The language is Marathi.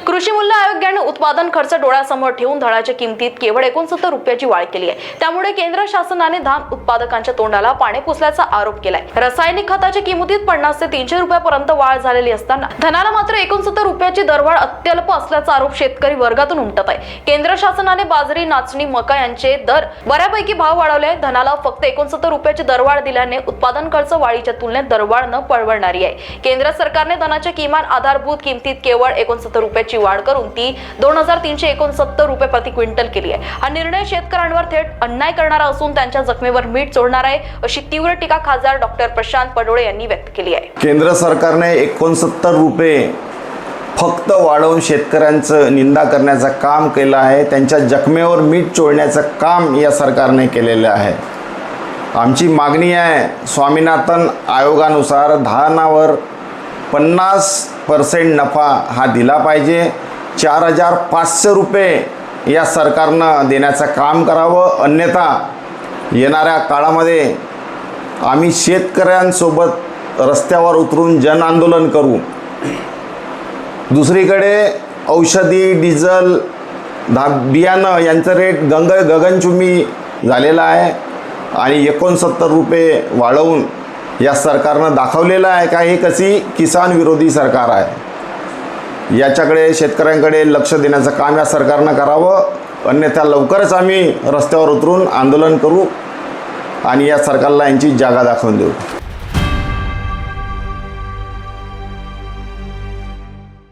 कृषी मूल्य आयोगाने उत्पादन खर्च डोळ्यासमोर ठेवून धानाच्या किमतीत केवळ 69 रुपयाची वाढ केली आहे। त्यामुळे केंद्र शासनाने धान उत्पादकांच्या तोंडाला पाणी पुसल्याचा आरोप केलाय। रासायनिक खताच्या किमतीत 50 ते 300 रुपयापर्यंत वाढ झालेली असताना धानाला मात्र 69 रुपयाची दरवाढ अत्यल्प असल्याचा आरोप शेतकरी वर्गातून उमटत आहे। केंद्र शासनाने बाजरी, नाचणी, मका यांचे दर बऱ्यापैकी भाव वाढवले। धानाला फक्त 69 रुपयाची दरवाढ दिल्याने उत्पादन खर्च वाढीच्या तुलनेत दरवाढ न परवडणारी आहे। केंद्र सरकारने धानाच्या किमान आधारभूत किमतीत केवळ 69 रुपयाची वाढ करून ती 2369 रुपये प्रति क्विंटल केली आहे। हा निर्णय शेतकऱ्यांवर थेट अन्याय करणारा असून त्यांच्या जखमेवर मीठ चोळणार आहे, अशी तीव्र टीका खासदार डॉक्टर प्रशांत पडोळे यांनी व्यक्त केली आहे। केंद्र सरकारने 69 रुपये फक्त वाढवून शेतकऱ्यांचं निंदा करण्याचं काम केलं आहे। त्यांच्या जखमेवर मीठ चोळण्याचं काम या सरकारने केलेलं आहे। आमची मागणी आहे, स्वामीनाथन आयोगानुसार धानावर 50% नफा हा दिला पाहिजे। 4500 रुपये या सरकारनं देण्याचं काम करावं, अन्यथा येणाऱ्या काळामध्ये आम्ही शेतकऱ्यांसोबत रस्त्यावर उतरून जन आंदोलन करू। दुसरीकडे औषधी, डिझेल, बियाणं यांचं रेट गगनचुंबी झालेला आहे आणि 69 रुपये वाढवून या सरकारनं दाखवलेलं आहे का हे कशी किसान विरोधी सरकार आहे। याच्याकडे शेतकऱ्यांकडे लक्ष देण्याचं काम या सरकारनं करावं, अन्यथा लवकरच आम्ही रस्त्यावर उतरून आंदोलन करू आणि या सरकारला यांची जागा दाखवून देऊ।